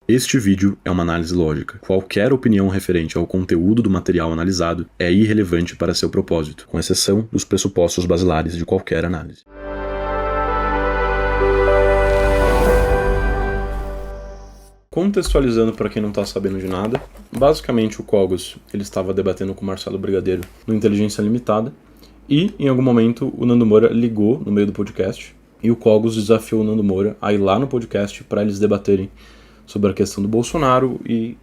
Este vídeo é uma análise lógica. Qualquer opinião referente ao conteúdo do material analisado é irrelevante para seu propósito, com exceção dos pressupostos basilares de qualquer análise. Contextualizando para quem não está sabendo de nada, basicamente o Cogos ele estava debatendo com o Marcelo Brigadeiro no Inteligência Limitada e, em algum momento, o Nando Moura ligou no meio do podcast e o Cogos desafiou o Nando Moura a ir lá no podcast para eles debaterem sobre a questão do Bolsonaro e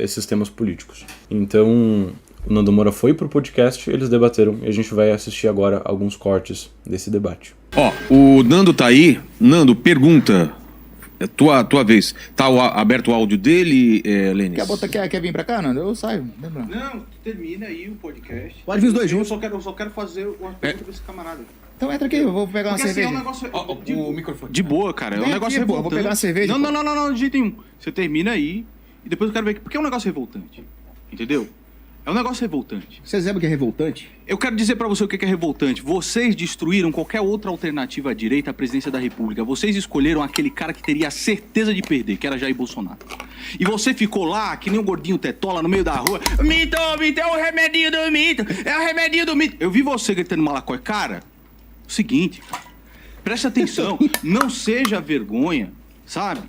esses temas políticos. Então, o Nando Moura foi pro podcast, eles debateram e a gente vai assistir agora alguns cortes desse debate. O Nando tá aí. Nando, pergunta. É tua vez. Tá aberto o áudio dele, Lênis? Quer vir pra cá, Nando? Eu saio. Não, termina aí o podcast. Pode vir os dois juntos. Eu só quero fazer uma pergunta pra esse camarada. Então entra aqui, eu vou pegar uma cerveja. Assim, é um negócio... O microfone. De boa, cara. É um negócio aqui, pô, revoltante. eu vou pegar uma cerveja. Não, de jeito nenhum. Você termina aí e depois eu quero ver... Porque é um negócio revoltante. Entendeu? É um negócio revoltante. Você sabe o que é revoltante? Eu quero dizer pra você o que é revoltante. Vocês destruíram qualquer outra alternativa à direita à presidência da República. Vocês escolheram aquele cara que teria a certeza de perder, que era Jair Bolsonaro. E você ficou lá, que nem um gordinho tetola no meio da rua. Mito, é o remedinho do mito. É o remedinho do mito. Eu vi você gritando malacói. Cara, seguinte, preste atenção. Não seja vergonha, sabe?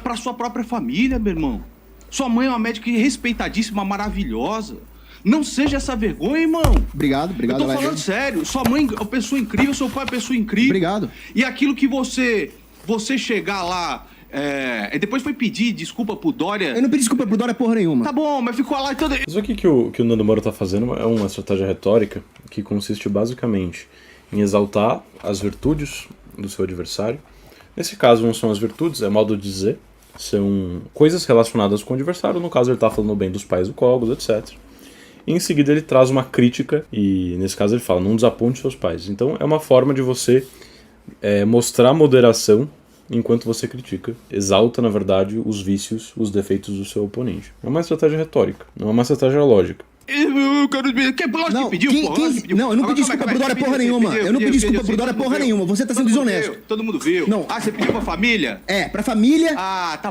Pra sua própria família, meu irmão. Sua mãe é uma médica respeitadíssima, maravilhosa. Não seja essa vergonha, irmão. Obrigado. Eu tô falando sério. Sua mãe é uma pessoa incrível, seu pai é uma pessoa incrível. Obrigado. E aquilo que você chegar lá... depois foi pedir desculpa pro Dória... Eu não pedi desculpa pro Dória porra nenhuma. Tá bom, mas ficou lá e tudo... Isso aqui que o Nando Moura tá fazendo é uma estratégia retórica que consiste basicamente em exaltar as virtudes do seu adversário. Nesse caso não são as virtudes, é modo de dizer. São coisas relacionadas com o adversário. No caso ele tá falando bem dos pais do Cogos, etc. E em seguida ele traz uma crítica e nesse caso ele fala, não desaponte seus pais. Então é uma forma de você mostrar moderação enquanto você critica. Exalta, na verdade, os vícios, os defeitos do seu oponente. É uma estratégia retórica, não é uma estratégia lógica. Eu quero... Lógico que pediu, porra. Não, eu não pedi desculpa pro Dória porra nenhuma. Eu não pedi desculpa pro Dória porra nenhuma. Você tá sendo desonesto. Todo mundo viu. Não. Você pediu pra família? Pra família,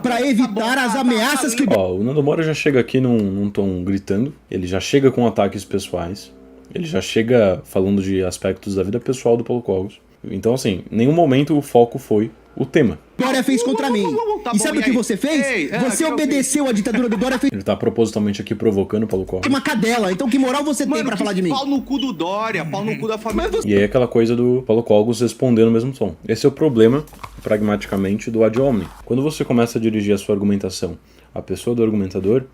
pra evitar as ameaças que... O Nando Moura já chega aqui num tom gritando, ele já chega com ataques pessoais, ele já chega falando de aspectos da vida pessoal do Paulo Cogos. Então, assim, em nenhum momento o foco foi o tema. Dória fez contra mim. E sabe o que você fez? Você obedeceu a ditadura do Dória. Ele tá propositalmente aqui provocando o Paulo Cogos. Uma cadela. Então que moral você tem pra falar de mim? Pau no cu do Dória, pau no cu da família. E aí aquela coisa do Paulo Cogos responder no mesmo tom. Esse é o problema, pragmaticamente, do ad hominem. Quando você começa a dirigir a sua argumentação à pessoa do argumentador,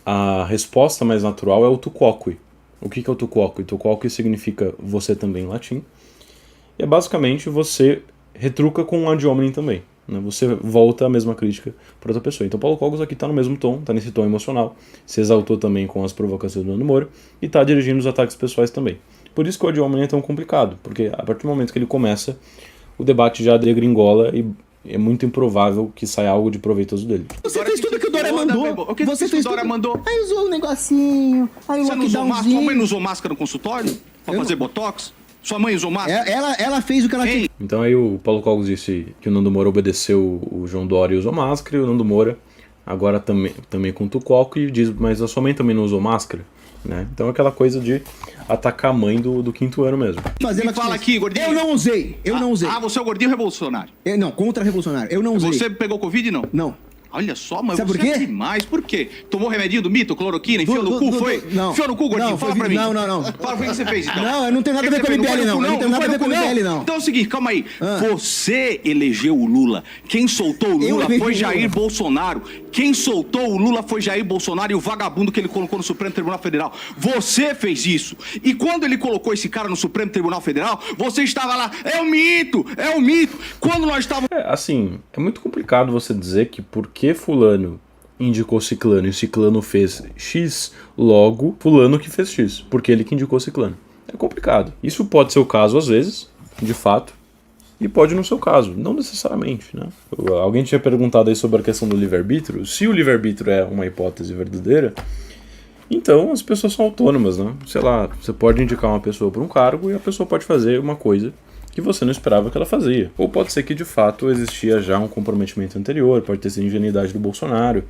a resposta mais natural é o tu quoque. O que é o tu quoque? Tu quoque significa você também em latim. E é basicamente você retruca com um ad hominem também. Né? Você volta a mesma crítica para outra pessoa. Então Paulo Cogos aqui está no mesmo tom, está nesse tom emocional, se exaltou também com as provocações do Nando Moura e está dirigindo os ataques pessoais também. Por isso que o ad hominem é tão complicado, porque a partir do momento que ele começa, o debate já degringola e é muito improvável que saia algo de proveitoso dele. Você fez tudo que o Dória mandou. O que você fez? O Dória mandou? Aí usou um negocinho, aí o lockdownzinho. Sua mãe não usou máscara no consultório? Pra fazer botox? Sua mãe usou máscara? Ela fez o que ela tinha. Então aí o Paulo Cogos disse que o Nando Moura obedeceu o João Dória e usou máscara, e o Nando Moura agora também com o tucoco e diz, mas a sua mãe também não usou máscara? Né? Então é aquela coisa de atacar a mãe do quinto ano mesmo. Me fala aqui, gordinho. Eu não usei. Você é o gordinho revolucionário? Não, contra-revolucionário. Eu não usei. Você pegou Covid, não? Não. Olha só, mas sabe você por quê? É demais. Por quê? Tomou remedinho do mito, cloroquina, enfiou no cu, foi? Não. Enfiou no cu, gordinho? Fala pra mim. Não. Fala pra mim o que você fez, então. Não, eu não tenho nada a ver com o MBL, não. Eu não tenho nada a ver com o MBL, não. Então é o seguinte, calma aí. Você elegeu o Lula. Quem soltou o Lula foi Jair Bolsonaro. Quem soltou o Lula foi Jair Bolsonaro e o vagabundo que ele colocou no Supremo Tribunal Federal. Você fez isso. E quando ele colocou esse cara no Supremo Tribunal Federal, você estava lá, é um mito. Quando nós estávamos... Assim, é muito complicado você dizer que porque fulano indicou ciclano e ciclano fez X, logo fulano que fez X, porque ele que indicou ciclano. É complicado. Isso pode ser o caso às vezes, de fato, e pode não ser o caso, não necessariamente, né? Alguém tinha perguntado aí sobre a questão do livre-arbítrio. Se o livre-arbítrio é uma hipótese verdadeira, então as pessoas são autônomas, né? Sei lá, você pode indicar uma pessoa para um cargo e a pessoa pode fazer uma coisa que você não esperava que ela fazia. Ou pode ser que de fato existia já um comprometimento anterior, pode ter sido ingenuidade do Bolsonaro.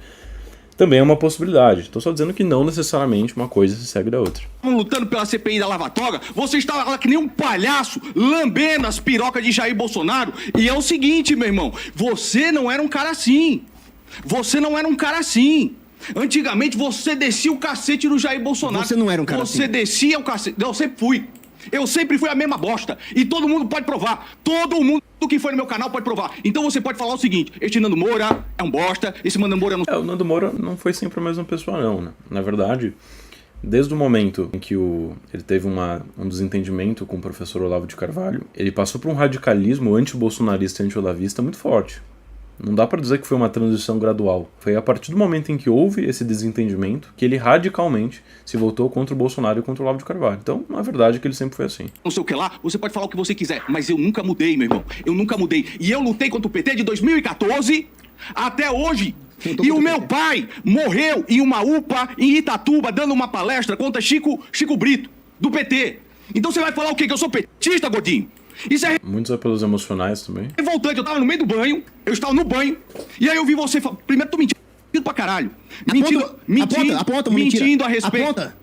Também é uma possibilidade. Estou só dizendo que não necessariamente uma coisa se segue da outra. Lutando pela CPI da Lava Toga, você estava lá que nem um palhaço, lambendo as pirocas de Jair Bolsonaro. E é o seguinte, meu irmão, você não era um cara assim. Você não era um cara assim. Antigamente você descia o cacete no Jair Bolsonaro. Você não era um cara assim. Você descia o cacete. Eu sempre fui. Eu sempre fui a mesma bosta. E todo mundo pode provar. Todo mundo que foi no meu canal pode provar. Então você pode falar o seguinte: este Nando Moura é um bosta, esse Nando Moura não... O Nando Moura não foi sempre a mesma pessoa, não, né? Na verdade, desde o momento em que ele teve um desentendimento com o professor Olavo de Carvalho, ele passou por um radicalismo anti-bolsonarista e anti-olavista muito forte. Não dá pra dizer que foi uma transição gradual. Foi a partir do momento em que houve esse desentendimento que ele radicalmente se voltou contra o Bolsonaro e contra o Olavo de Carvalho. Então, na verdade, é que ele sempre foi assim. Não sei o que lá, você pode falar o que você quiser, mas eu nunca mudei, meu irmão. Eu nunca mudei. E eu lutei contra o PT de 2014 até hoje. E o meu pai morreu em uma UPA em Itatuba, dando uma palestra contra Chico Brito, do PT. Então você vai falar o quê? Que eu sou petista, gordinho? Isso é muitos apelos emocionais também. revoltante. Eu tava no meio do banho, eu estava no banho, e aí eu vi você falar. Primeiro, tu mentindo pra caralho. Mentindo a respeito. Aponta.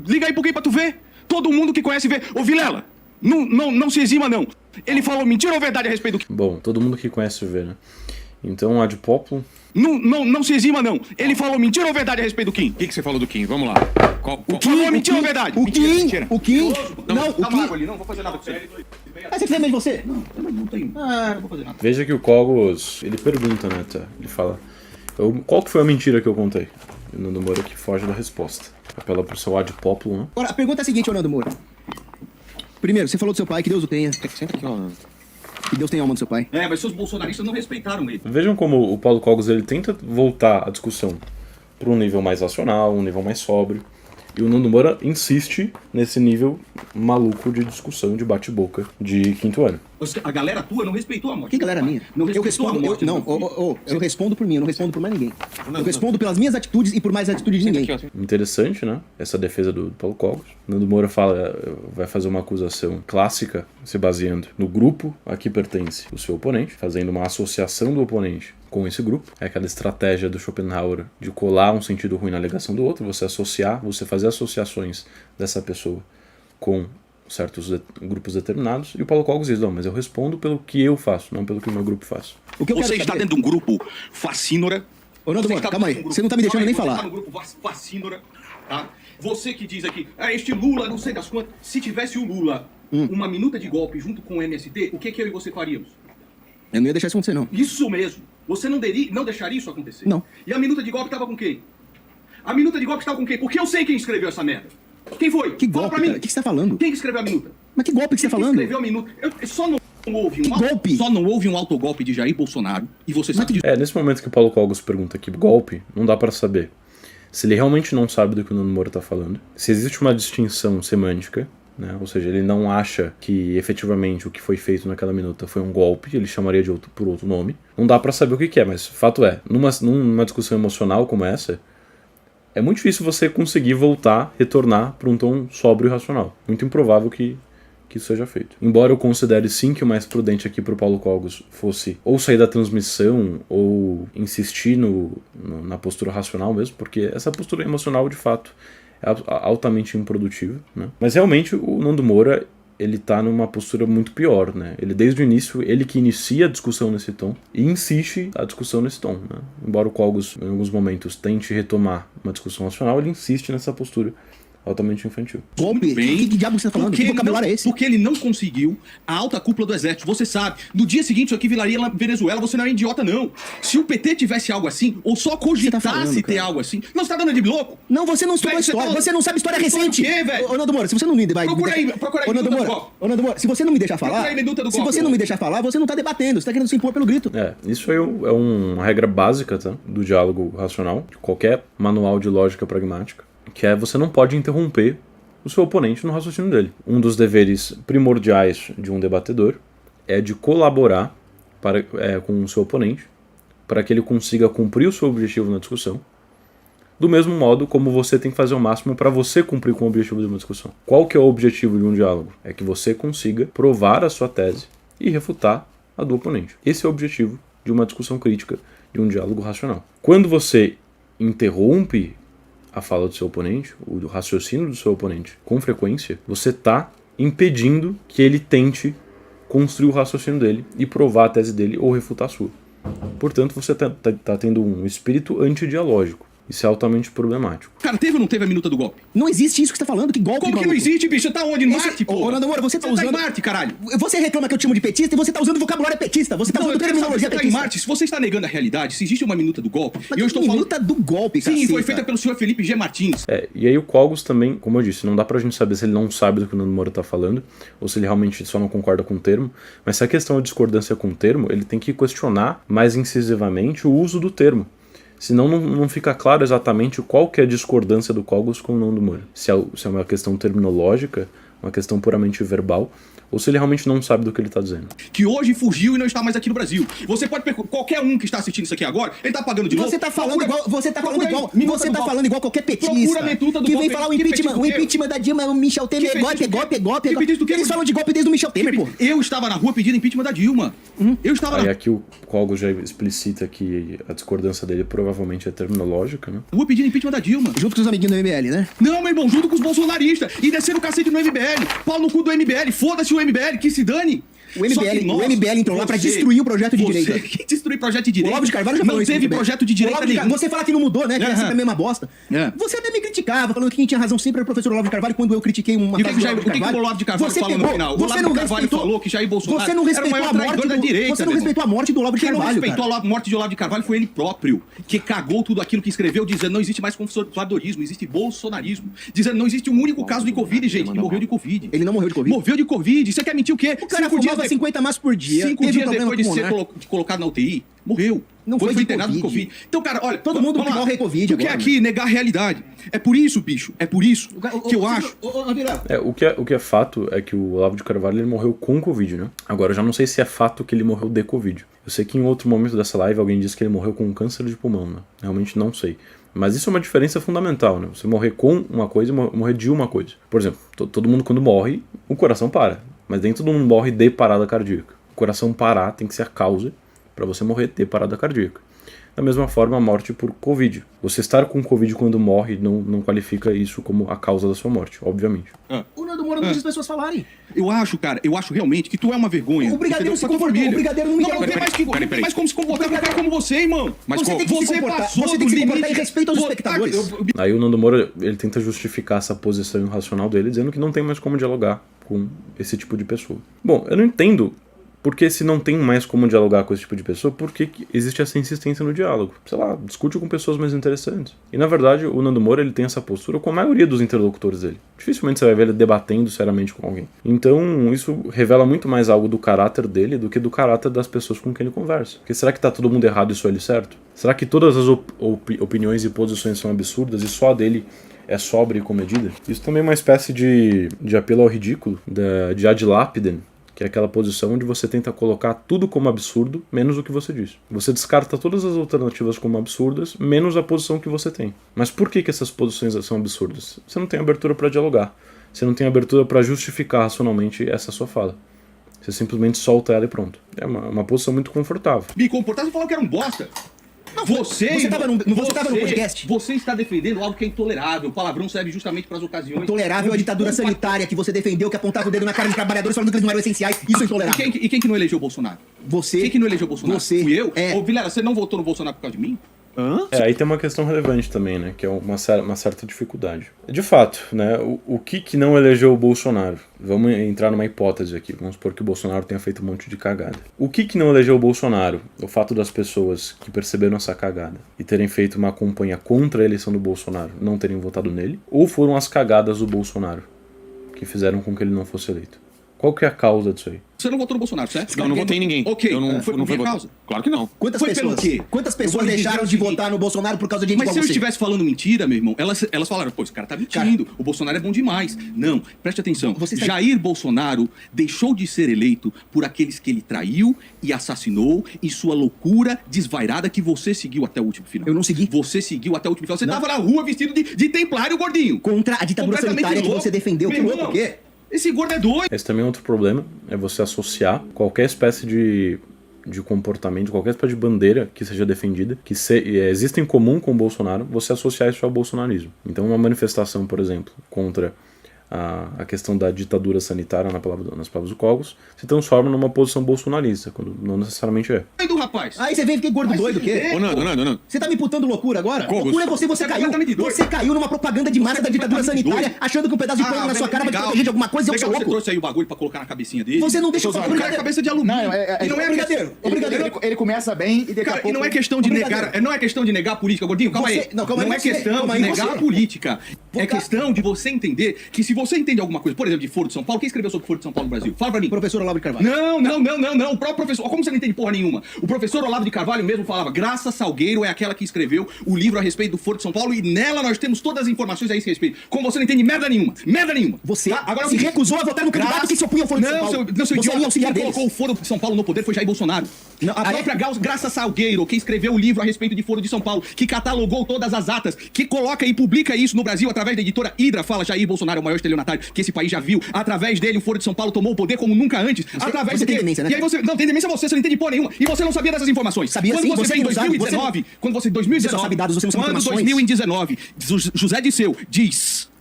Liga aí pro quem pra tu ver. Todo mundo que conhece vê. Ô, Vilela, não se exima, não. Ele falou mentira ou verdade a respeito do quê? Bom, todo mundo que conhece vê, né? Então, ad populum... Não se exima, não. Ele falou mentira ou verdade a respeito do Kim? O que você falou do Kim? Vamos lá. O Kim falou mentira ou verdade? O Kim. Não, não vou fazer nada com você. Mas você fez você? Não tenho. Não vou fazer nada. Veja que o Cogos, ele pergunta, né? Ele fala, qual que foi a mentira que eu contei? E o Nando Moura que foge da resposta. Apela pro seu ad populum, né? Agora, a pergunta é a seguinte, Nando Moura. Primeiro, você falou do seu pai, que Deus o tenha. Senta aqui, ó. Que Deus tenha a alma do seu pai. Mas seus bolsonaristas não respeitaram ele. Vejam como o Paulo Cogos ele tenta voltar a discussão para um nível mais racional, um nível mais sóbrio. E o Nando Moura insiste nesse nível maluco de discussão, de bate-boca de quinto ano. A galera tua não respeitou a morte. Que galera minha? Não Eu respeitou respondo, a morte. eu respondo por mim, eu não respondo por mais ninguém. Eu respondo pelas minhas atitudes e por mais atitudes de ninguém. Interessante, né? Essa defesa do Paulo Cogos. Nando Moura vai fazer uma acusação clássica, se baseando no grupo a que pertence o seu oponente, fazendo uma associação do oponente com esse grupo. É aquela estratégia do Schopenhauer de colar um sentido ruim na alegação do outro, você fazer associações dessa pessoa com certos grupos determinados, e o Paulo Cogos diz, não, mas eu respondo pelo que eu faço, não pelo que o meu grupo faz. O que eu quero Você está saber... dentro de um grupo fascínora. Ô, Nando Moura, calma aí, você não tá me deixando nem falar. Você está no grupo fascínora, tá? Você que diz aqui, este Lula, não sei das quantas. Se tivesse o Lula, uma minuta de golpe junto com o MST, o que eu e você faríamos? Eu não ia deixar isso acontecer, não. Isso mesmo. Você não deixaria isso acontecer? Não. E a minuta de golpe estava com quem? A minuta de golpe estava com quem? Porque eu sei quem escreveu essa merda. Quem foi? Que Fala golpe, pra mim. cara? O que você tá falando? Quem que escreveu a minuta? Mas que golpe que você tá falando? Quem escreveu a minuta? Só não houve um golpe? Só não houve um autogolpe de Jair Bolsonaro. E você sabe disso. Nesse momento que o Paulo Cogos pergunta que golpe, não dá pra saber se ele realmente não sabe do que o Nando Moura tá falando, se existe uma distinção semântica, né? Ou seja, ele não acha que efetivamente o que foi feito naquela minuta foi um golpe, ele chamaria por outro nome. Não dá pra saber o que é, mas fato é, numa discussão emocional como essa, é muito difícil você conseguir retornar para um tom sóbrio e racional. Muito improvável que isso seja feito. Embora eu considere sim que o mais prudente aqui para o Paulo Cogos fosse ou sair da transmissão ou insistir na postura racional mesmo, porque essa postura emocional de fato é altamente improdutiva, né? Mas realmente o Nando Moura, ele tá numa postura muito pior, né? Ele desde o início, ele que inicia a discussão nesse tom e insiste a discussão nesse tom, né? Embora o Cogos em alguns momentos tente retomar uma discussão racional, ele insiste nessa postura altamente infantil. Golpe? Que diabo você tá falando? Que vocabulário é esse? Porque ele não conseguiu a alta cúpula do exército. Você sabe, no dia seguinte isso aqui viraria Venezuela, você não é idiota, não. Se o PT tivesse algo assim, ou só cogitasse ter algo assim... Não, você tá dando de louco? Não, você não estudou história. Você não sabe história recente. O quê, velho? Ô, Nando Moura, se você não me vai... Procura aí, Ô, Nando Moura, se você não me deixar falar... Se você não me deixar falar, você não tá debatendo. Você tá querendo se impor pelo grito. Isso é uma regra básica, tá? Do diálogo racional, de qualquer manual de lógica pragmática, que é você não pode interromper o seu oponente no raciocínio dele. Um dos deveres primordiais de um debatedor é de colaborar com o seu oponente para que ele consiga cumprir o seu objetivo na discussão, Do mesmo modo como você tem que fazer o máximo para você cumprir com o objetivo de uma discussão. Qual que é o objetivo de um diálogo? É que você consiga provar a sua tese e refutar a do oponente. Esse é o objetivo de uma discussão crítica, de um diálogo racional. Quando você interrompe a fala do seu oponente, o raciocínio do seu oponente, com frequência, você está impedindo que ele tente construir o raciocínio dele e provar a tese dele ou refutar a sua. Portanto, você está tendo um espírito antidialógico. Isso é altamente problemático. Cara, teve ou não teve a minuta do golpe? Não existe isso que você tá falando, que golpe, Como que não maluco? existe, bicho? Você tá onde? No Marte, pô? Ô, Nando Moura, você tá usando... em Marte, caralho. Você reclama que eu te chamo de petista e você tá usando vocabulário petista. Você tá Não, usando eu quero saber, terminologia você tá em petista. Marte. Se você está negando a realidade, se existe uma minuta do golpe, Mas e eu que estou falando... minuta do golpe, Sim, caceta. foi feita pelo senhor Felipe G. Martins. E aí o Cogos também, como eu disse, não dá pra gente saber se ele não sabe do que o Nando Moura tá falando, ou se ele realmente só não concorda com o termo, mas se a questão é discordância com o termo, ele tem que questionar mais incisivamente o uso do termo. Senão não fica claro exatamente qual que é a discordância do Cogos com o Nando Moura. Se é uma questão terminológica, uma questão puramente verbal, ou se ele realmente não sabe do que ele está dizendo. Que hoje fugiu e não está mais aqui no Brasil. Você pode qualquer um que está assistindo isso aqui agora, ele tá pagando de novo. Você tá falando igual, você tá falando igual, minuta você do tá golpe. falando igual qualquer petista. Procura a minuta do que golpe. vem falar o Que impeachment, petista o do quê? impeachment da Dilma, o Michel Temer, Que é golpe, é petista golpe, é do quê? golpe. Que petista do quê? Eles falam de golpe desde o Michel Temer, pô. Eu estava na rua pedindo impeachment da Dilma. Eu estava Aí na aqui o Cogos já explicita que a discordância dele provavelmente é terminológica, né? rua pedindo impeachment da Dilma. Junto com os amiguinhos do MBL, né? Não, meu irmão, junto com os bolsonaristas. E descendo o cacete no MBL. Pau no cu do MBL. Foda-se o MBL, que se dane. O MBL entrou lá pra destruir o projeto de direita. Que destruir projeto de direita? O Olavo de Carvalho já falou não isso. teve muito bem. projeto de direita Olavo de nenhum. Você fala que não mudou, né? Que é Aham. sempre a mesma bosta. É. Você até me criticava, falando que quem tinha razão sempre era o professor Olavo de Carvalho quando eu critiquei uma E o frase do que Olavo de o Carvalho. Olavo de Carvalho Você falou no pegou- final? O Você Olavo não de Carvalho respeitou- falou que Jair Bolsonaro Você não era o respeitou maior a traidor morte da do... direita, Você não meu respeitou a morte do Olavo de Quem não Carvalho, respeitou cara. a morte de Olavo de Carvalho foi ele próprio, que cagou tudo aquilo que escreveu, dizendo não existe mais conservadorismo, existe bolsonarismo. Dizendo não existe um único caso de Covid, gente, que morreu de Covid. Ele não morreu de Covid. Morreu de Covid. Você quer mentir o quê? O cara fumava 50 maços por dia. 5 teve dias problema depois de ser pulmonar. colocado na UTI, morreu. Não foi de internado de Covid. Covid. Então, cara, olha... Todo mundo vamos que lá. morre é Covid Tu quer agora, aqui negar a realidade. É por isso, bicho. É por isso que eu acho... O que é fato é que o Olavo de Carvalho ele morreu com Covid, né? Agora, eu já não sei se é fato que ele morreu de Covid. Eu sei que em outro momento dessa live alguém disse que ele morreu com câncer de pulmão, né? Realmente não sei. Mas isso é uma diferença fundamental, né? Você morrer com uma coisa e morrer de uma coisa. Por exemplo, todo mundo quando morre, o coração para. Mas nem todo mundo morre de parada cardíaca. O coração parar tem que ser a causa para você morrer de parada cardíaca. Da mesma forma, a morte por Covid. Você estar com Covid quando morre não qualifica isso como a causa da sua morte, obviamente. O Nando Moura não deixa as pessoas falarem. Eu acho, cara, realmente que tu é uma vergonha. O Brigadeiro entendeu? se Pra tua comportou, família. o Brigadeiro não me Não tem interrompeu. mais que Peraí. mais como se comportar com um cara como você, irmão. Mas Você tem que se comportar, passou você tem do que se comportar limite. em respeito aos Pô, espectadores. Aí o Nando Moura ele tenta justificar essa posição irracional dele, dizendo que não tem mais como dialogar com esse tipo de pessoa. Bom, eu não entendo porque se não tem mais como dialogar com esse tipo de pessoa, por que existe essa insistência no diálogo? Sei lá, discute com pessoas mais interessantes. E na verdade o Nando Moura ele tem essa postura com a maioria dos interlocutores dele. Dificilmente você vai ver ele debatendo seriamente com alguém. Então isso revela muito mais algo do caráter dele do que do caráter das pessoas com quem ele conversa. Porque será que tá todo mundo errado e só ele certo? Será que todas as opiniões e posições são absurdas e só a dele é sóbria e comedida? Isso também é uma espécie de apelo ao ridículo, de ad lapidem, que é aquela posição onde você tenta colocar tudo como absurdo, menos o que você diz. Você descarta todas as alternativas como absurdas, menos a posição que você tem. Mas por que essas posições são absurdas? Você não tem abertura para dialogar. Você não tem abertura para justificar racionalmente essa sua fala. Você simplesmente solta ela e pronto. É uma posição muito confortável. Me comportar, você falou que era um bosta. Você tava no podcast? Você está defendendo algo que é intolerável. O palavrão serve justamente para as ocasiões. Intolerável a ditadura sanitária que você defendeu, que apontava o dedo na cara de trabalhadores falando que eles não eram essenciais. Isso é intolerável. E quem que não elegeu o Bolsonaro? Você. Quem que não elegeu o Bolsonaro? Você. Fui eu? É. Ô, Vilela, você não votou no Bolsonaro por causa de mim? Aí tem uma questão relevante também, né, que é uma certa dificuldade. De fato, né, o que não elegeu o Bolsonaro? Vamos entrar numa hipótese aqui, vamos supor que o Bolsonaro tenha feito um monte de cagada. O que não elegeu o Bolsonaro? O fato das pessoas que perceberam essa cagada e terem feito uma campanha contra a eleição do Bolsonaro não terem votado nele? Ou foram as cagadas do Bolsonaro que fizeram com que ele não fosse eleito? Qual que é a causa disso aí? Você não votou no Bolsonaro, certo? Não, não votei em ninguém. Ok, Eu não, foi não por fui minha votar. causa? Claro que não. Quantas Foi pelo pessoas? quê? Quantas Eu pessoas vou lhe dizer deixaram o de seguinte, votar no Bolsonaro por causa de gente Mas igual se eu você? estivesse falando mentira, meu irmão, elas falaram, pô, esse cara tá mentindo, o Bolsonaro é bom demais. Não, preste atenção. Você está- Jair Bolsonaro deixou de ser eleito por aqueles que ele traiu e assassinou e sua loucura desvairada que você seguiu até o último final. Eu não segui. Você seguiu até o último final. Você Não. tava na rua vestido de templário, gordinho. Contra a ditadura Completamente sanitária que louco. você defendeu. Que Meu louco, irmão, o quê? Esse gordo é doido. Esse também é outro problema, é você associar qualquer espécie de comportamento, qualquer espécie de bandeira que seja defendida, que exista em comum com o Bolsonaro, você associar isso ao bolsonarismo. Então uma manifestação, por exemplo, contra a questão da ditadura sanitária nas palavras do Cogos, se transforma numa posição bolsonarista, quando não necessariamente é. Doido, rapaz. Aí você vem e fica gordo Vai doido, se o quê? fuder. Ô, Nando. Você tá me imputando loucura agora? Cogos. Loucura é você Você é caiu. completamente doido. Você caiu numa propaganda de massa Você é da ditadura completamente sanitária, doido. achando que um pedaço de pano na sua cara vai te legal. proteger de alguma coisa, eu Legal, sou você louco. trouxe aí o bagulho pra colocar na cabecinha dele. Você não deixa eu falar. O cara é cabeça de alumínio. Não, E não é brigadeiro. Ô, brigadeiro. Ele começa bem e daqui a Cara, pouco... e não é questão de Brigadeiro. negar, não é questão de negar a política, gordinho, calma Você- aí. não, calma aí, é você- questão calma de aí, negar você. a política. É Vou- questão de você entender que se você entende alguma coisa, por exemplo, de Foro de São Paulo, quem escreveu sobre Foro de São Paulo no Brasil? Fala pra mim. Professor Olavo de Carvalho. Não. O próprio professor. Como você não entende porra nenhuma? O professor Olavo de Carvalho mesmo falava: Graça Salgueiro é aquela que escreveu o livro a respeito do Foro de São Paulo e nela nós temos todas as informações a esse respeito. Como você não entende merda nenhuma. Merda nenhuma. Você Tá? Agora é o se seguinte, recusou a votar no candidato que se opunha ao Foro de São Não, Paulo. seu Você é idiota. auxiliar Quem deles. colocou o Foro de São Paulo no poder foi Jair Bolsonaro. Não, A própria Graça Salgueiro, que escreveu o livro a respeito de Foro de São Paulo, que catalogou todas as atas, que coloca e publica isso no Brasil através da editora Hidra, fala Jair Bolsonaro é o maior estelionatário que esse país já viu. Através dele, o Foro de São Paulo tomou o poder como nunca antes. Através você do quê? tem demência, né? E aí você. Não, tem demência você não entende porra nenhuma. E você não sabia dessas informações. Sabia quando sim, você você veio em não sabe, 2019, quando você em 2019. Você só sabe dados, você não sabe quando informações. 2019, José Disseu diz.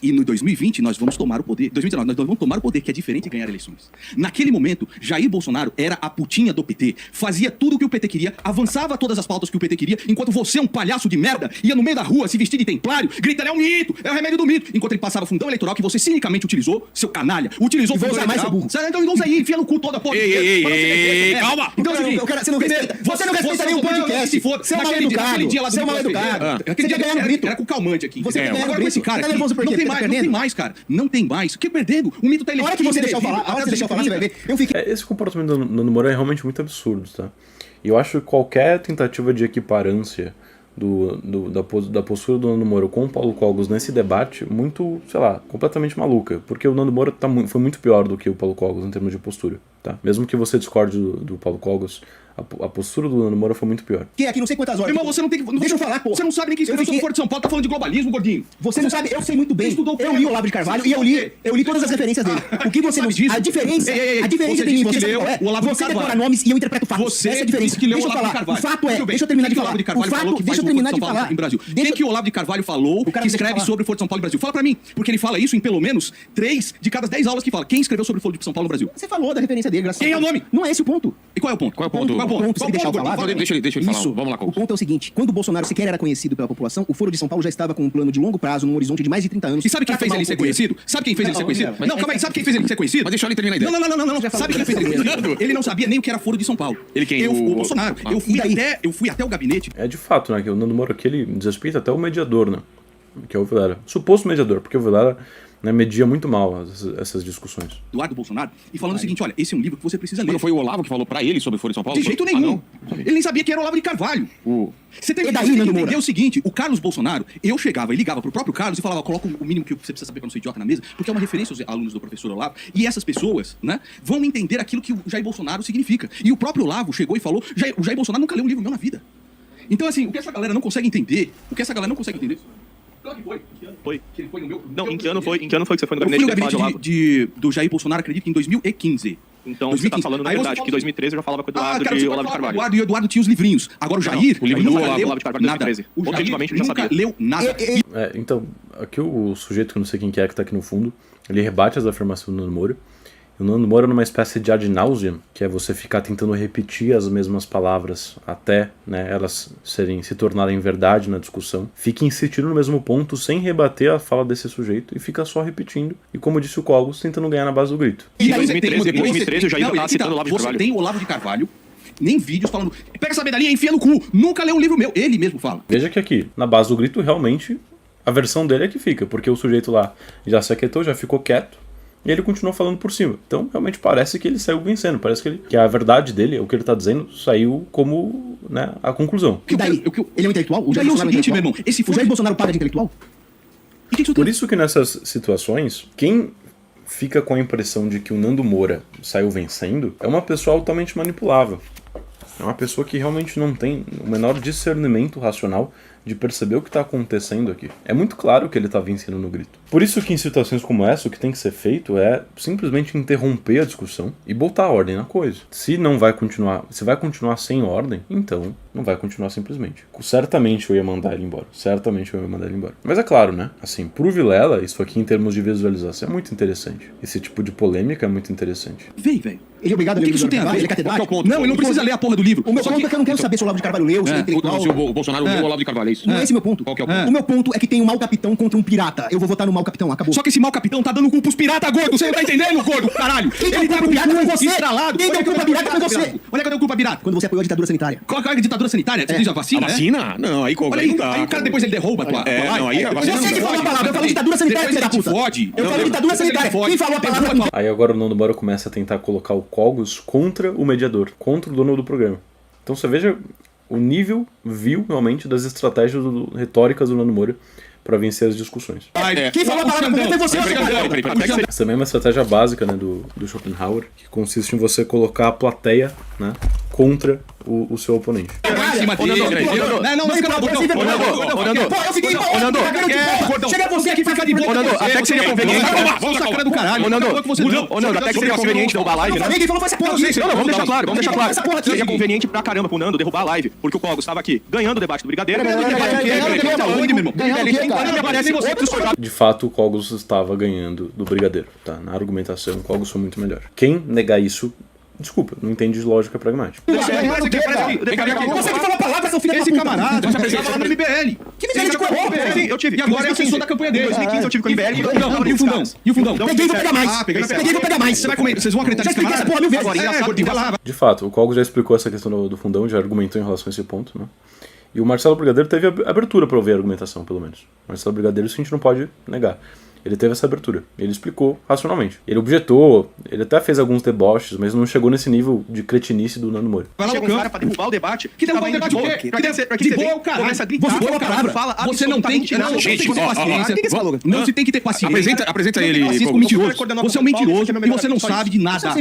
E no 2020 nós vamos tomar o poder. 2019 nós vamos tomar o poder, que é diferente de ganhar eleições. Naquele momento, Jair Bolsonaro era a putinha do PT, fazia tudo o que o PT queria, avançava todas as pautas que o PT queria, enquanto você, um palhaço de merda, ia no meio da rua se vestir de templário, gritando: é um mito, é o remédio do mito. Enquanto ele passava fundão eleitoral que você cinicamente utilizou, seu canalha, utilizou E vou fundão usar mais, eleitoral. seu burro. Sabe, então usa aí, enfia no cu toda a porra. Calma. Então é o seguinte, Você não respeita, você não respeita nenhum podcast. Se for, Você é mal naquele educado. dia lá do Você é mal Brito educado. Feijão, Você aquele quer dia ganhar no grito. era com calmante aqui. Você quer ganhar no Agora com esse grito. cara Tá aqui, nervoso por quê? não tem Porque tá mais, não tem perdendo? mais, cara. Não tem mais. Que perdendo? O mito tá A hora que você deixar eu falar, a hora que você deixar eu falar, você vai ver. Eu fiquei... Esse comportamento do Nando Moura é realmente muito absurdo, tá? E eu acho que qualquer tentativa de equiparância da postura do Nando Moura com o Paulo Cogos nesse debate, muito, sei lá, completamente maluca. Porque o Nando Moura foi muito pior do que o Paulo Cogos em termos de postura, tá? Mesmo que você discorde do Paulo Cogos, a postura do Nando Moura foi muito pior. Fiquei aqui não sei quantas horas. Irmão, você não tem que. Deixa eu falar, pô. Você não sabe nem quem escreveu sobre o Foro de São Paulo, tá falando de globalismo, gordinho. Você não sabe, eu sei muito bem. Você estudou o quê? Eu li o Olavo de Carvalho e eu li todas as referências dele. O que você não sabe disso? A diferença, Ei, a diferença você de mim, disse que você sabe leu qual é? o Olavo de Você Carvalho. decora nomes e eu interpreto fatos. Você Essa é a diferença. disse que leu Deixa o eu Olavo de falar. Carvalho. O fato é, Muito bem. deixa eu terminar de Quem que o falar. Olavo de Carvalho O fato, falou que deixa eu faz o terminar Foro de São Paulo falar. em Brasil. Deixa Quem que o Olavo de Carvalho falou cara que não deixa escreve falar. sobre o Foro de São Paulo no Brasil? Fala pra mim, porque ele fala isso em pelo menos 3 de cada 10 aulas que fala. Quem escreveu sobre o Foro de São Paulo no Brasil? Você falou da referência dele, graças a Quem é o Deus. nome? Não é esse o ponto. E qual é o ponto? Qual é o ponto? Qual é o O ponto? ponto, você deixar eu falar? Gordinho? Deixa ele falar. Isso. Vamos lá, O Cogos. ponto é o seguinte, quando o Bolsonaro sequer era conhecido pela população, o Foro de São Paulo já estava com um plano de longo prazo, num horizonte de mais de 30 anos. E sabe quem pra fez tomar ele o ser poder. conhecido? Sabe quem fez ele ser conhecido? Não, calma aí, sabe quem fez ele ser conhecido? Mas deixa ele terminar a ideia. Não. Sabe quem fez ele ser conhecido? Ele não sabia nem o que era Foro de São Paulo. Ele quem? O Bolsonaro. Ah. Eu fui até o gabinete. É de fato, né, que o Nando Moura aqui, ele desrespeita até o mediador, né, que é o Vilela. Suposto mediador, porque o Vilela, né, media muito mal essas discussões. Eduardo Bolsonaro, e falando o seguinte: olha, esse é um livro que você precisa ler. Mas não foi o Olavo que falou pra ele sobre o Foro de São Paulo? De jeito Ah, nenhum. não? Ele nem sabia que era o Olavo de Carvalho. Você tem E que daí, você tem que Nando entender Moura? o seguinte: o Carlos Bolsonaro, eu chegava e ligava pro próprio Carlos e falava: coloca o mínimo que você precisa saber pra não ser idiota na mesa, porque é uma referência aos alunos do professor Olavo. E essas pessoas, né, vão entender aquilo que o Jair Bolsonaro significa. E o próprio Olavo chegou e falou: o Jair Bolsonaro nunca leu um livro meu na vida. Então, assim, o que essa galera não consegue entender, Claro que foi. Que ano Foi. Que ele foi no meu... Não, em que ano foi que você foi no Eu fui gabinete no de deputado gabinete Olavo? do Jair Bolsonaro, acredito que em 2015. Então você tá 2015. falando na Aí você verdade, fala que em 2013 eu já falava com o Eduardo cara, de você Olavo pode de falar Carvalho. com o Eduardo, e o Eduardo tinha os livrinhos. Agora o Jair... o livro Jair do nunca Olavo leu de Carvalho de nada. 2013. O Jair Objetivamente, a gente já nunca sabia. leu nada. Então, aqui o sujeito, que eu não sei quem que é que tá aqui no fundo, ele rebate as afirmações do Nando Moura. E o Nando Moura, numa espécie de ad nauseam, que é você ficar tentando repetir as mesmas palavras até, né, elas se tornarem verdade na discussão, fica insistindo no mesmo ponto sem rebater a fala desse sujeito e fica só repetindo. E como disse o Cogos, tentando ganhar na base do grito. E Em aí você tem- 2013 o Jair já Não, tava citando o Olavo de Você Carvalho. tem o Olavo de Carvalho, nem vídeos falando, pega essa medalhinha e enfia no cu. Nunca leu um livro meu. Ele mesmo fala. Veja que aqui, na base do grito, realmente, a versão dele é que fica, porque o sujeito lá já se aquietou, já ficou quieto, E ele continuou falando por cima. Então, realmente parece que ele saiu vencendo. Parece que a verdade dele, o que ele tá dizendo, saiu como, né, a conclusão. E daí? Ele é um intelectual? O Jair Bolsonaro é um intelectual? meu irmão, O Jair Bolsonaro paga de intelectual? E que Por isso que nessas situações, quem fica com a impressão de que o Nando Moura saiu vencendo é uma pessoa altamente manipulável. É uma pessoa que realmente não tem o menor discernimento racional de perceber o que está acontecendo aqui. É muito claro que ele está vencendo no grito. Por isso que em situações como essa, o que tem que ser feito é simplesmente interromper a discussão e botar ordem na coisa. Se vai continuar sem ordem, então não vai continuar simplesmente. Certamente eu ia mandar ele embora. Mas é claro, né? Assim, pro Vilela, isso aqui em termos de visualização é muito interessante. Esse tipo de polêmica é muito interessante. Vem, velho. Ele é obrigado a ler O que isso tem a ver? Ele é catedrático? Não, ele não precisa ler a porra do livro. O meu ponto é que eu não quero saber se o Olavo de Carvalho leu, se ele é intelectual. Se o Bolsonaro leu o Olavo de Carvalho, é isso? Não é esse meu ponto. Qual que é o ponto? O meu ponto é que tem um mau capitão contra um pirata. Eu vou votar no mau capitão, acabou. Só que esse mau capitão tá dando culpa pros piratas, gordo. Você não tá entendendo, gordo, caralho? Quem Ele tá deu culpa pirata foi você. estralado. Quem deu culpa pirata foi você. Onde é que eu dei culpa pirata? Quando você apoiou a ditadura sanitária. Qual é a ditadura sanitária? Você diz a vacina, A vacina? Não, aí Olha aí aí, não dá. aí o cara depois ele derruba a tua live. não, aí a vacina Você não que dá. falou a palavra, eu falei ditadura sanitária, filha da puta. Fode. Eu falei ditadura sanitária. Quem falou a palavra? Aí agora o Nando Moura começa a tentar colocar o Cogos contra o mediador, contra o dono do programa. Então você veja o nível vil, realmente, das estratégias retóricas do Nando Moura para vencer as discussões. Quem falou a palavra primeiro foi você. Essa também é uma estratégia básica, né, do Schopenhauer, que consiste em você colocar a plateia, né, contra o seu oponente. Em cima dele. Não, cala a boca. Pô, eu fiquei chega você aqui, fica de boca. Até que seria conveniente. Vamos sacar do caralho. Até que seria conveniente derrubar a live, né? Quem falou foi essa porra aqui. Não, vamos deixar claro. Essa porra aqui. Seria conveniente pra caramba pro Nando derrubar a live, porque o Cogos estava aqui ganhando o debate do Brigadeiro. De fato, o Cogos estava ganhando do Brigadeiro, tá? Na argumentação, o Cogos foi muito melhor. Quem negar isso, desculpa, não entende de lógica pragmática. Você que falou a palavra, seu filho. Esse camarada estava no MBL. Que MBL de corrupto? Eu tive. E agora é assessor da campanha dele. Em 2015 eu tive com o MBL. E o fundão? Peguei e vou pegar mais. Peguei e vou pegar mais. Você vai comer? Vocês vão acreditar nesse camarada? Porra, mil vezes. Gordinho, vai lá. De fato, o Cogos já explicou essa questão do fundão, já argumentou em relação a esse ponto, né? E o Marcelo Brigadeiro teve abertura para ouvir a argumentação, pelo menos. O Marcelo Brigadeiro, isso a gente não pode negar. Ele teve essa abertura. Ele explicou racionalmente. Ele objetou, ele até fez alguns deboches, mas não chegou nesse nível de cretinice do Nando Moura. Chega um cara pra derrubar o debate. Que derrubar o debate o quê? De boa é o caralho. Você falou a palavra. Você não tem que... Gente, Não se tem que ter paciência. Apresenta ele. Como mentiroso. Você é um mentiroso e você não sabe de nada.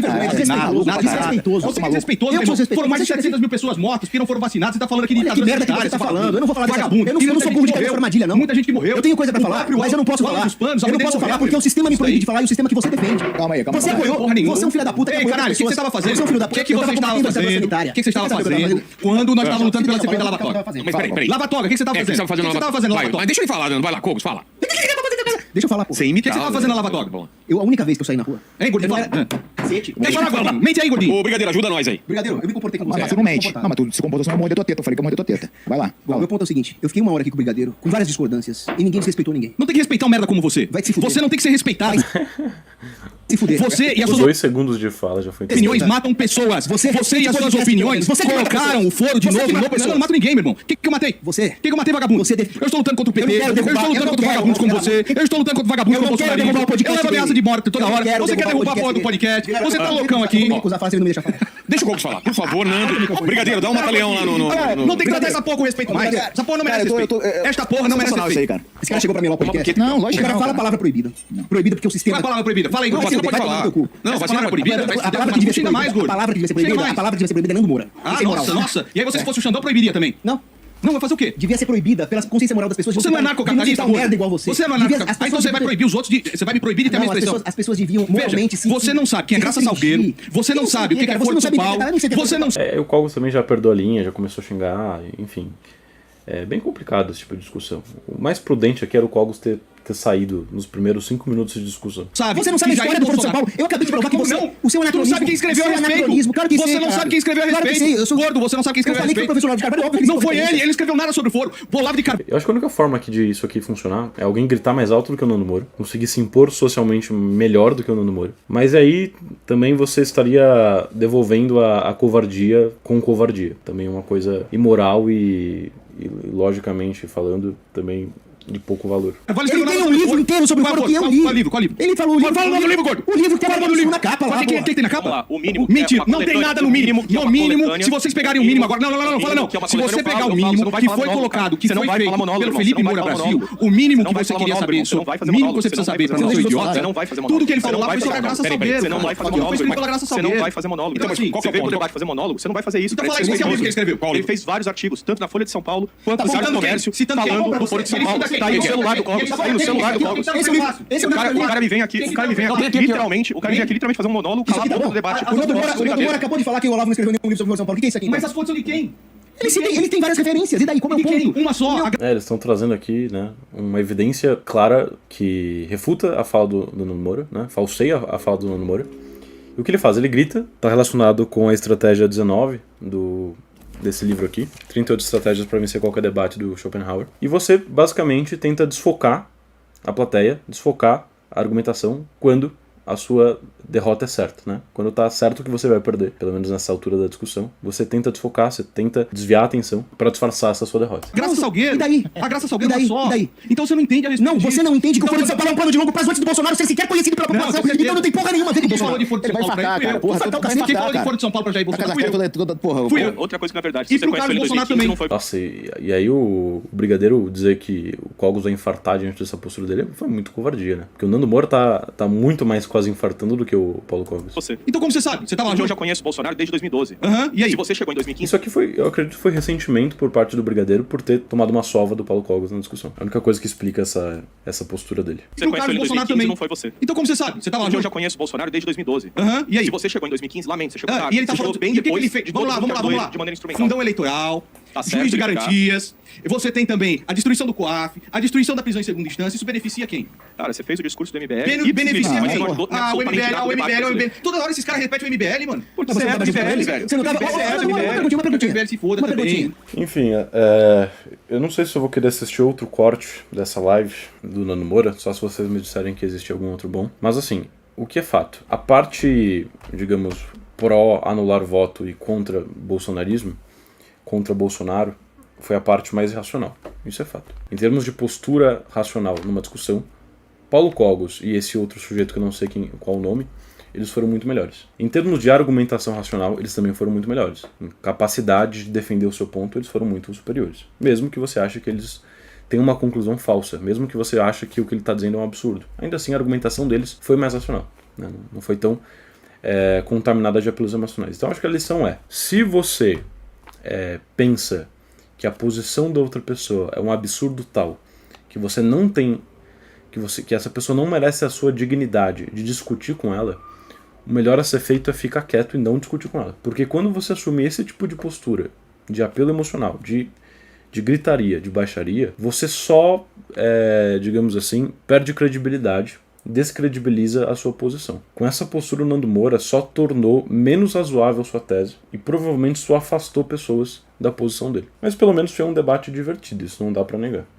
Desrespeitoso. Você é desrespeitoso, meu irmão. Foram mais de 700 mil pessoas mortas porque não foram vacinadas. Você tá falando aqui de Olha que merda que você tá falando. Eu não vou falar dessa... Eu não sou burro de cabeça armadilha, não. Muita gente que morreu. Eu tenho coisa pra falar, mas eu não posso falar. Eu não posso falar porque o sistema me proíbe de falar e o sistema que você defende. Calma aí. Você apoiou. Você é um filho da puta. Ei, caralho, o que você estava fazendo? Você é um filho da puta. O que você estava fazendo? O que você estava fazendo quando nós estávamos lutando pela CPI da Lava Toga? Mas peraí. Lava Toga, o que você estava fazendo? O que você estava fazendo na Lava Toga? Mas deixa ele falar, Nando. Vai lá, Cogos, fala. Deixa eu falar, pô. Sem O que imitar. você estava fazendo na Lava Toga? A única vez que eu saí na rua. Hein, gordinho? Cacete. Deixa eu falar agora. Mente aí, gordinho. Ô, Brigadeiro, ajuda nós aí. Brigadeiro, eu me comportei como você. Mas tu não mente. Não, mas tu se comportou, você não mordeu tua teta. Eu falei que eu mordeu tua teta. Vai lá. Bom, meu ponto é o seguinte: eu fiquei uma hora aqui com o Brigadeiro, com várias discordâncias, e ninguém desrespeitou ninguém. Não tem que respeitar um merda como você. Vai se fuder. Você não tem que ser respeitado. Se fuder. Você e as Os suas 2 segundos de fala já foi opiniões matam pessoas. Você e as suas opiniões colocaram o foro de novo. Eu não mato ninguém, meu irmão. O que eu matei? Você. O que eu matei, vagabundo? Você Eu estou lutando contra o PT. Eu não quero Eu estou lutando contra vagabundos como você. Eu estou lutando contra vagabundos como você. Eu levo ameaça de morte toda hora. Você quer derrubar a porra do podcast. Você tá loucão aqui. Você não me deixa falar. Deixa o Cogos falar. Por favor, Nando. Brigadeiro, dá um mata-leão lá no... Não tem que tratar essa porra com respeito mais. Essa porra não merece respeito. Esta porra não merece respeito. Esse cara chegou pra mim lá no podcast. Não, lógico O cara que não, fala a cara. palavra proibida. Proibida porque o Qual é sistema... a palavra proibida? Fala aí, Não, você não vai pode tomar falar. no teu cu. Não, Essa vacina proibida. A palavra que devia ser Chega mais, proibida. gordo. A palavra que devia ser Chega proibida. mais. A palavra que devia ser proibida é Nando Moura. Ah, Sem moral. nossa. E aí você se fosse o Xandão, proibiria também? Não. Não, vai fazer o quê? Devia ser proibida pela consciência moral das pessoas. Você não é narcocapitalista, de não merda igual você. Você não é narcocapitalista. Aí então você vai proibir os outros de... Você vai me proibir de ter a minha expressão. As pessoas deviam moralmente Veja, você não sabe quem é Graça Salgueiro. Você não sabe o que é Foro de São Paulo. Você não sabe... O Cogos também já perdoou a linha, já começou a xingar, enfim. É bem complicado esse tipo de discussão. O mais prudente aqui era o Cogos ter saído nos primeiros 5 minutos de discussão. Você não sabe a história do Foro de São Paulo. Eu acabei de provar que você... O seu Tu não anacronismo... sabe quem escreveu a respeito. Claro que Você não sabe quem escreveu a respeito. Gordo, você não sabe quem escreveu a Eu falei que foi o respeito. professor Olavo de Carvalho. Óbvio que Não foi ele não escreveu nada sobre o foro. Olavo de Carvalho. Eu acho que a única forma de isso aqui funcionar é alguém gritar mais alto do que o Nando Moura, conseguir se impor socialmente melhor do que o Nando Moura. Mas aí também você estaria devolvendo a covardia com covardia. Também é uma coisa imoral e logicamente falando, também de pouco valor. Ele tem um livro inteiro sobre o foro que eu li. Qual livro? Qual livro? Ele falou o livro. Fala o nome do livro, gordo. O livro que tem o livro na capa lá, O que tem na capa? Vamos lá, o mínimo. Mentira, é uma não tem coletânea, nada no mínimo. que é No uma mínimo, coletânea, se vocês pegarem o mínimo agora. Não, fala não. que é uma Se você coletânea, pegar eu o falo, mínimo você não vai que falar foi monólogo, colocado, que você não foi vai feito falar monólogo, pelo irmão, Felipe você não vai Moura falar Brasil, monólogo. o mínimo Você não que vai você falar queria monólogo, saber, você não vai fazer o mínimo monólogo, que você precisa você não saber vai pra não fazer ser monólogo, idiota. você não vai fazer Tudo que ele monólogo, falou lá você foi não sobre a vai Graça fazer monólogo. Salgueiro. Você não vai fazer Aquilo foi monólogo, escrito irmão. pela Graça Você não Salgueiro. vai fazer monólogo. Então, assim, Você veio pro debate fazer monólogo, você não vai fazer isso. Então Ele fala fez esse é o livro que ele livro. escreveu. Qual Ele livro? fez vários artigos, tanto na Folha de São Paulo, quanto Tá no Diário do citando quem? Comércio, Citando quem? falando Pra do você. Foro de São Ele Paulo. cita quem? Tá aí no Quem? celular do Quem? Cogos, Quem? tá aí no Quem? celular do Quem? Cogos. Quem? Esse é o livro. Esse é o O livro. cara me vem aqui, literalmente, o cara vem aqui literalmente fazer um monólogo, Isso calar aqui a tá boca bom. do debate. O Nando Moura acabou de falar que o Olavo não escreveu nenhum livro sobre o Foro de São Paulo. O que é isso aqui? Mas Então? as fontes são de quem? Ele tem várias referências. E daí, como é o De quem? ponto? Uma só. Eles estão trazendo aqui, né, uma evidência clara que refuta a fala do Nando Moura, né, falseia a fala do Nando Moura. E o que ele faz? Ele grita, está relacionado com a estratégia 19 desse livro aqui, 38 estratégias para vencer qualquer debate do Schopenhauer. E você basicamente tenta desfocar a plateia, desfocar a argumentação quando a sua derrota é certa, né? Quando tá certo que você vai perder, pelo menos nessa altura da discussão, você tenta desfocar, você tenta desviar a atenção para disfarçar essa sua derrota. Graça Salgueiro. E daí? A Graça Salgueiro E daí? é uma só. E daí? Então você não entende a respeito Não, você disso. não entende que o Então, Foro de São Paulo é um plano de longo prazo antes do Bolsonaro ser sequer conhecido pela população. com certeza. Então não tem porra nenhuma a ver com o Quem falou Bolsonaro. de Foro de Ele São vai Paulo? infartar, Fui eu. cara. Porra, Quem vai falou de infartar, Foro de São Paulo pra Jair A casa Bolsonaro? Fui eu. toda, porra. Fui eu. Outra coisa que, na verdade, E se você pro conhece Carlos ele em Bolsonaro 2015, também. não foi... Nossa, e aí o Brigadeiro dizer que o Cogos vai infartar diante dessa postura dele foi muito covardia, né? Porque o Nando Moura tá muito mais quase infartando do que o Paulo Cogos. Você. Então como você sabe? Você tava lá Eu já junto? conheço o Bolsonaro desde 2012. Aham, e aí? Se você chegou em 2015, Isso aqui foi, eu acredito que foi ressentimento por parte do Brigadeiro por ter tomado uma sova do Paulo Cogos na discussão. É a única coisa que explica essa postura dele. você E o conheceu Carlos ele em Bolsonaro 2015, também. não foi você. Então como você sabe? Você tava lá Eu junto? já conheço o Bolsonaro desde 2012. Aham, e aí? Se você chegou em 2015, lamento, você chegou tarde. E ele tá Você chegou falando bem e o que depois ele fez? de Vamos todo lá, mundo vamos lá, que vamos atuou lá. de maneira instrumental. Fundão eleitoral, Tá certo, juiz de explicar. garantias. Você tem também a destruição do COAF, a destruição da prisão em segunda instância. Isso beneficia quem? Cara, você fez o discurso do MBL. Beneficia mas quem? não ajudou Ah, o absolutamente MBL, nada o no debate MBL, o brasileiro. MBL. Toda hora esses caras repetem o MBL, mano. Porque você é do MBL, velho. Você não tava... Você é do Uma perguntinha. O MBL se foda Uma também. perguntinha. Enfim, eu não sei se eu vou querer assistir outro corte dessa live do Nando Moura, só se vocês me disserem que existe algum outro bom. Mas assim, o que é fato? A parte, digamos, pró-anular voto e contra bolsonarismo, contra Bolsonaro, foi a parte mais racional. Isso é fato. Em termos de postura racional numa discussão, Paulo Cogos e esse outro sujeito que eu não sei qual o nome, eles foram muito melhores. Em termos de argumentação racional, eles também foram muito melhores. Em capacidade de defender o seu ponto, eles foram muito superiores. Mesmo que você ache que eles têm uma conclusão falsa, mesmo que você ache que o que ele está dizendo é um absurdo. Ainda assim, a argumentação deles foi mais racional, né? Não foi tão contaminada de apelos emocionais. Então, acho que a lição é, se você pensa que a posição da outra pessoa é um absurdo tal que você não tem, que essa pessoa não merece a sua dignidade de discutir com ela, o melhor a ser feito é ficar quieto e não discutir com ela. Porque quando você assumir esse tipo de postura, de apelo emocional, de gritaria, de baixaria, você só, digamos assim, perde credibilidade, descredibiliza a sua posição. Com essa postura, o Nando Moura só tornou menos razoável sua tese e provavelmente só afastou pessoas da posição dele. Mas pelo menos foi um debate divertido, isso não dá pra negar.